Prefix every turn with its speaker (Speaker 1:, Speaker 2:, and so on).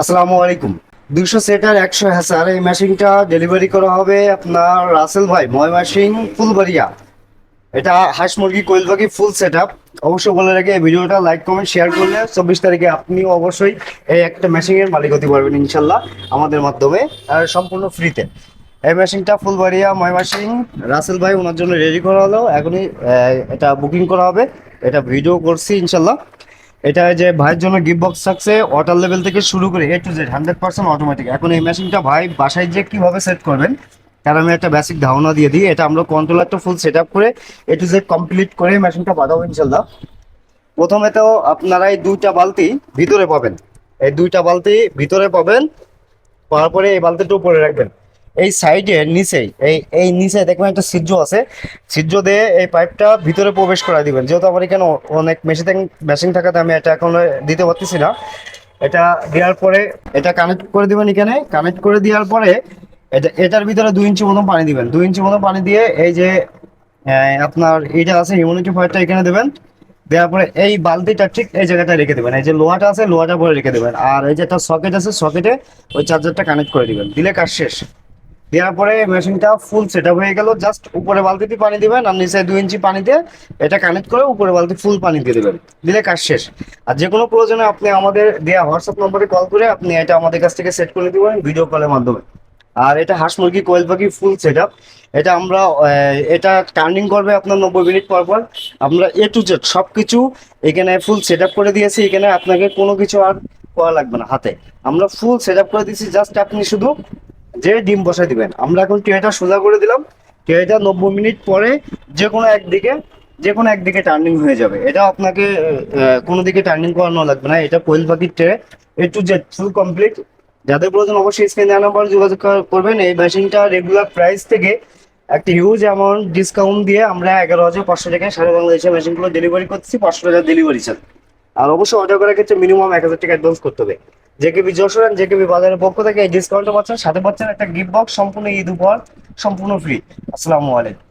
Speaker 1: আসসালামু আলাইকুম। 200 সেটার 100 হ্যাসার এই মেশিনটা ডেলিভারি করা হবে আপনার রাসেল ভাই, ময়মনসিংহ ফুলবাড়িয়া। এটা হাঁস মুরগি কোয়েল পাখি ফুল সেট আপ। অবশ্যই বলে রাখি, এই ভিডিওটা লাইক কমেন্ট শেয়ার করলে 24 তারিখে আপনিও অবশ্যই এই একটা মেশিনের মালিক হতে পারবেন ইনশাল্লাহ, আমাদের মাধ্যমে, আর সম্পূর্ণ ফ্রিতে। এই মেশিনটা ফুলবাড়িয়া ময়মনসিংহ রাসেল ভাই ওনার জন্য রেডি করা হলো এখনই। এটা বুকিং করা হবে, এটা ভিডিও করছি ইনশাল্লাহ। এটা যে ভাইয়ের জন্য গিফট বক্স থাকছে, ওয়াটার লেভেল থেকে শুরু করে A to Z 100% অটোমেটিক। এখন এই মেশিনটা ভাই বাসায় যে কিভাবে সেট করবেন তার আমি একটা বেসিক ধারণা দিয়ে দিই। এটা আমরা কন্ট্রোলারটা ফুল সেট আপ করে A to Z কমপ্লিট করে মেশিনটা বাঁধাবো ইনশাল্লাহ। প্রথমে তো আপনারা এই দুইটা বালতি ভিতরে পাবেন, এই দুইটা বালতি ভিতরে পাবেন, পাওয়ার পরে এই বালতিটা উপরে রাখবেন। এই সাইডে নিচেই এই এই নিচে দেখবেন একটা ছিদ্র আছে, ছিদ্র দিয়ে এই পাইপটা ভিতরে প্রবেশ করা দিবেন। যেহেতু আমার এখানে অনেক মেশিন থাকাতে আমি এটা এখন দিতে পারতেছি না। এটা দেওয়ার পরে এটা কানেক্ট করে দিবেন। এখানে কানেক্ট করে দেওয়ার পরে এটার ভিতরে 2 ইঞ্চি মতন পানি দিবেন। 2 ইঞ্চি মতন পানি দিয়ে এই যে আপনার এটা আছে হিউমিডিফায়ারটা এখানে দেবেন। দেওয়ার পরে এই বালতিটা ঠিক এই জায়গাটা রেখে দেবেন, এই যে লোহাটা আছে লোহাটা পরে রেখে দেবেন। আর এই যে একটা সকেট আছে সকেটে ওই চার্জারটা কানেক্ট করে দিবেন, দিলে কাজ শেষ। দেওয়ার পরে মেশিনটা ফুল সেট আপ হয়ে গেল। জাস্ট উপরে বালতিতে পানি দিবেন আর নিচে 2 ইঞ্চি পানিতে এটা কানেক্ট করে উপরে বালতি ফুল পানি দিয়ে দেবেন, দিলে কাজ শেষ। আর যে কোনো প্রয়োজনে আপনি আমাদের দেওয়া হোয়াটসঅ্যাপ নম্বরে কল করে আপনি এটা আমাদের কাছ থেকে সেট করে দিবেন ভিডিও কলের মাধ্যমে। আর এটা হাঁস মুরগি কোয়েল পাখি ফুল সেট আপ। এটা আমরা এটা টার্নিং করবে আপনার 90 মিনিট পর পর। আমরা A to Z সব কিছু এখানে ফুল সেট আপ করে দিয়েছি। এখানে আপনাকে কোনো কিছু আর করা লাগবে না হাতে, আমরা ফুল সেট আপ করে দিয়েছি। জাস্ট আপনি শুধু যে ডিম বসাই দিবেন। আমরা এখন ট্রেটা সোজা করে দিলাম, ট্রেটা 90 মিনিট পরে যে কোনো একদিকে টার্নিং হয়ে যাবে। এটা আপনাকে কোনো দিকে টার্নিং করানো লাগবে না। এটা কোয়েল পাখির tray A to Z full complete. যাদের প্রয়োজন অবশ্যই স্ক্রিনে দেওয়া নাম্বার যোগাযোগ করবেন। এই মেশিনটা রেগুলার প্রাইস থেকে একটা হিউজ অ্যামাউন্ট ডিসকাউন্ট দিয়ে আমরা 11,500 টাকায় সারা বাংলাদেশে মেশিনগুলো ডেলিভারি করতেছি, 500 টাকা ডেলিভারি চার্জ। আর অবশ্যই অর্ডার করার ক্ষেত্রে মিনিমাম 1,000 টাকা অ্যাডভান্স করতে হবে। জেকেবি যশোর অ্যান্ড জেকেবি বাজারের পক্ষ থেকে এই ডিসকাউন্টটা পাচ্ছেন, সাথে পাচ্ছেন একটা গিফট বক্স, সম্পূর্ণ ঈদ উপহার, সম্পূর্ণ ফ্রি। আসসালামু আলাইকুম।